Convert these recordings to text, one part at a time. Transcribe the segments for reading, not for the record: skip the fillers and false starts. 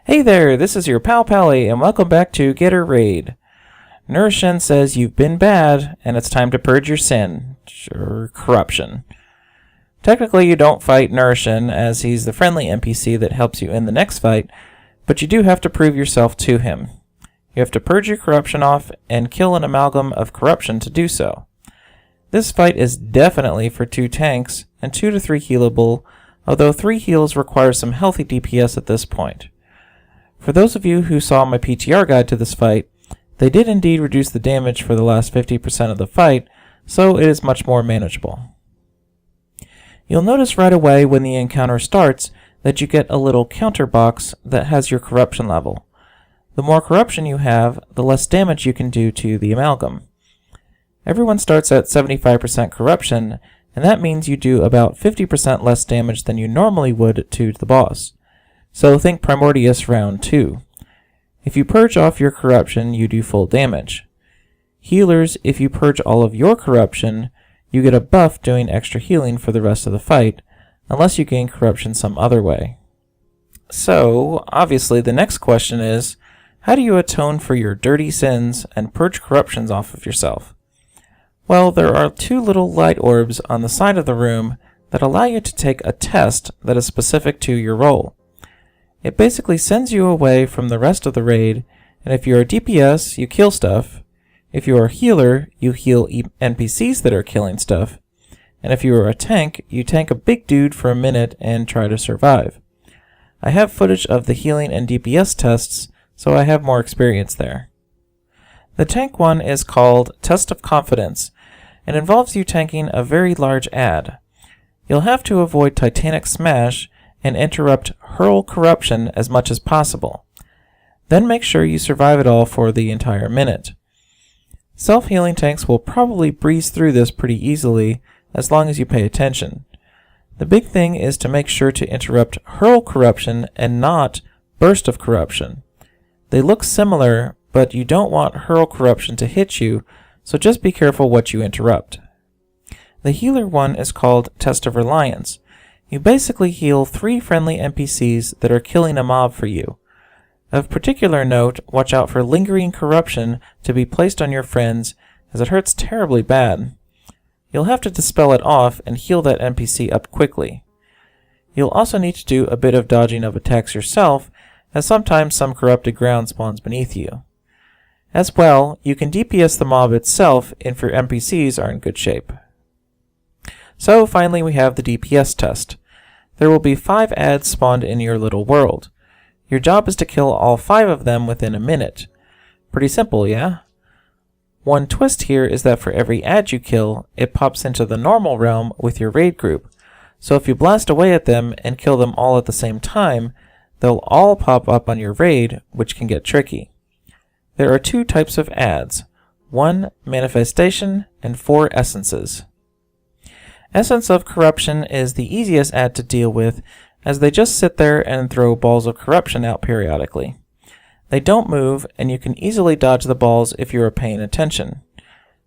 Hey there, this is your pal Pally, and welcome back to Git Er Raid. Norushen says you've been bad, and it's time to purge your sin, or corruption. Technically, you don't fight Norushen, as he's the friendly NPC that helps you in the next fight, but you do have to prove yourself to him. You have to purge your corruption off, and kill an amalgam of corruption to do so. This fight is definitely for 2 tanks, and 2 to 3 healable, although 3 heals requires some healthy DPS at this point. For those of you who saw my PTR guide to this fight, they did indeed reduce the damage for the last 50% of the fight, so it is much more manageable. You'll notice right away when the encounter starts that you get a little counter box that has your corruption level. The more corruption you have, the less damage you can do to the amalgam. Everyone starts at 75% corruption, and that means you do about 50% less damage than you normally would to the boss. So think Primordius round 2. If you purge off your corruption, you do full damage. Healers, if you purge all of your corruption, you get a buff doing extra healing for the rest of the fight, unless you gain corruption some other way. So, obviously the next question is, how do you atone for your dirty sins and purge corruptions off of yourself? Well, there are 2 little light orbs on the side of the room that allow you to take a test that is specific to your role. It basically sends you away from the rest of the raid, and if you're a DPS, you kill stuff. If you're a healer, you heal NPCs that are killing stuff. And if you are a tank, you tank a big dude for a minute and try to survive. I have footage of the healing and DPS tests, so I have more experience there. The tank one is called Test of Confidence, and involves you tanking a very large ad. You'll have to avoid Titanic Smash and interrupt Hurl Corruption as much as possible. Then make sure you survive it all for the entire minute. Self-healing tanks will probably breeze through this pretty easily as long as you pay attention. The big thing is to make sure to interrupt Hurl Corruption and not Burst of Corruption. They look similar, but you don't want Hurl Corruption to hit you, so just be careful what you interrupt. The healer one is called Test of Reliance. You basically heal 3 friendly NPCs that are killing a mob for you. Of particular note, watch out for lingering corruption to be placed on your friends, as it hurts terribly bad. You'll have to dispel it off and heal that NPC up quickly. You'll also need to do a bit of dodging of attacks yourself, as sometimes some corrupted ground spawns beneath you. As well, you can DPS the mob itself if your NPCs are in good shape. So finally we have the DPS test. There will be 5 ads spawned in your little world. Your job is to kill all 5 of them within a minute. Pretty simple, yeah? One twist here is that for every ad you kill, it pops into the normal realm with your raid group. So if you blast away at them and kill them all at the same time, they'll all pop up on your raid, which can get tricky. There are 2 types of ads. 1 manifestation and 4 essences. Essence of Corruption is the easiest ad to deal with, as they just sit there and throw balls of corruption out periodically. They don't move, and you can easily dodge the balls if you are paying attention.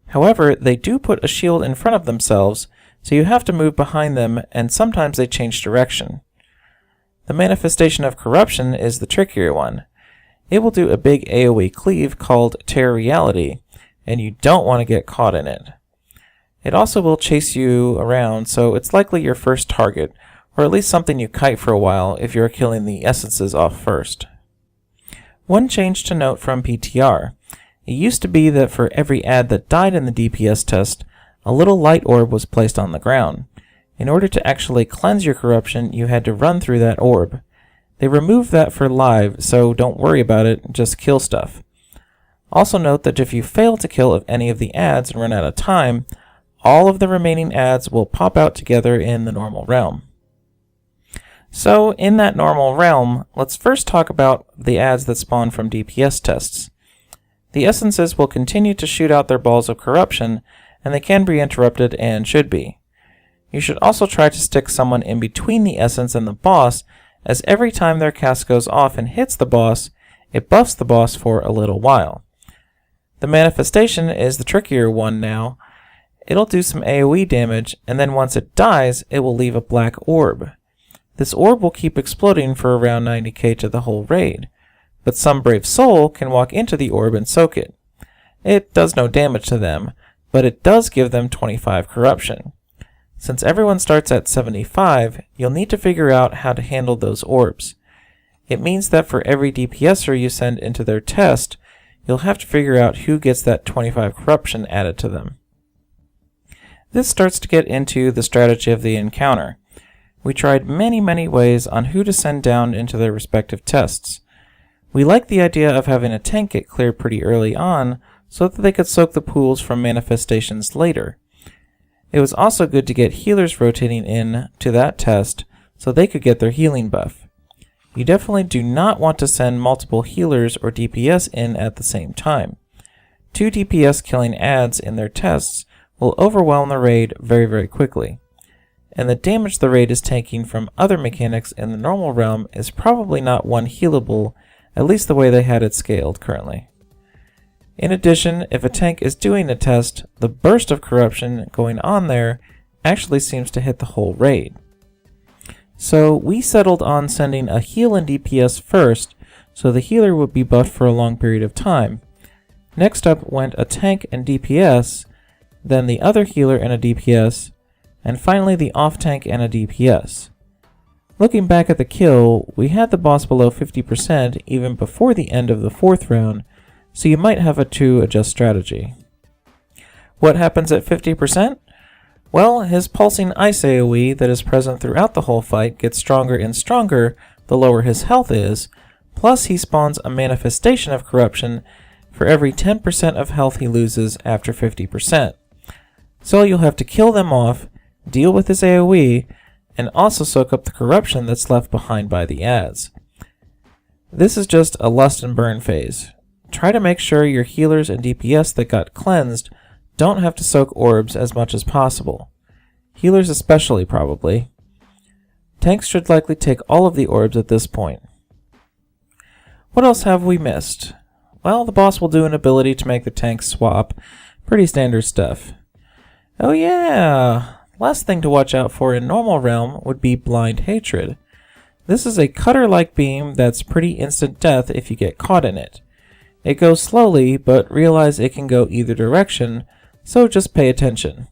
However, they do put a shield in front of themselves, so you have to move behind them, and sometimes they change direction. The Manifestation of Corruption is the trickier one. It will do a big AoE cleave called Terror Reality, and you don't want to get caught in it. It also will chase you around, so it's likely your first target, or at least something you kite for a while if you're killing the essences off first. One change to note from PTR. It used to be that for every ad that died in the DPS test, a little light orb was placed on the ground. In order to actually cleanse your corruption, you had to run through that orb. They removed that for live, so don't worry about it, just kill stuff. Also note that if you fail to kill any of the ads and run out of time, all of the remaining ads will pop out together in the normal realm. So, in that normal realm, let's first talk about the ads that spawn from DPS tests. The essences will continue to shoot out their balls of corruption, and they can be interrupted and should be. You should also try to stick someone in between the essence and the boss, as every time their cast goes off and hits the boss, it buffs the boss for a little while. The manifestation is the trickier one now. It'll do some AoE damage, and then once it dies, it will leave a black orb. This orb will keep exploding for around 90k to the whole raid, but some brave soul can walk into the orb and soak it. It does no damage to them, but it does give them 25 corruption. Since everyone starts at 75, you'll need to figure out how to handle those orbs. It means that for every DPSer you send into their test, you'll have to figure out who gets that 25 corruption added to them. This starts to get into the strategy of the encounter. We tried many ways on who to send down into their respective tests. We liked the idea of having a tank get cleared pretty early on so that they could soak the pools from manifestations later. It was also good to get healers rotating in to that test so they could get their healing buff. You definitely do not want to send multiple healers or DPS in at the same time. 2 DPS killing adds in their tests will overwhelm the raid very quickly. And the damage the raid is taking from other mechanics in the normal realm is probably not one healable, at least the way they had it scaled currently. In addition, if a tank is doing a test, the burst of corruption going on there actually seems to hit the whole raid. So we settled on sending a heal and DPS first, so the healer would be buffed for a long period of time. Next up went a tank and DPS, then the other healer and a DPS, and finally the off-tank and a DPS. Looking back at the kill, we had the boss below 50% even before the end of the 4th round, so you might have to adjust strategy. What happens at 50%? Well, his pulsing ice AoE that is present throughout the whole fight gets stronger and stronger the lower his health is, plus he spawns a manifestation of corruption for every 10% of health he loses after 50%. So you'll have to kill them off, deal with his AoE, and also soak up the corruption that's left behind by the adds. This is just a lust and burn phase. Try to make sure your healers and DPS that got cleansed don't have to soak orbs as much as possible. Healers especially, probably. Tanks should likely take all of the orbs at this point. What else have we missed? Well, the boss will do an ability to make the tanks swap. Pretty standard stuff. Oh yeah! Last thing to watch out for in normal realm would be blind hatred. This is a cutter-like beam that's pretty instant death if you get caught in it. It goes slowly, but realize it can go either direction, so just pay attention.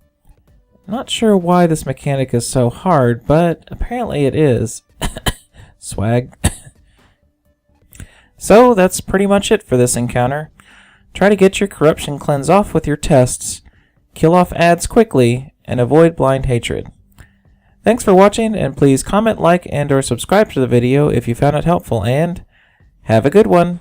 Not sure why this mechanic is so hard, but apparently it is. Swag. So that's pretty much it for this encounter. Try to get your corruption cleanse off with your tests, kill off adds quickly, and avoid blind hatred. Thanks for watching, and please comment, like, and/or subscribe to the video if you found it helpful, and have a good one!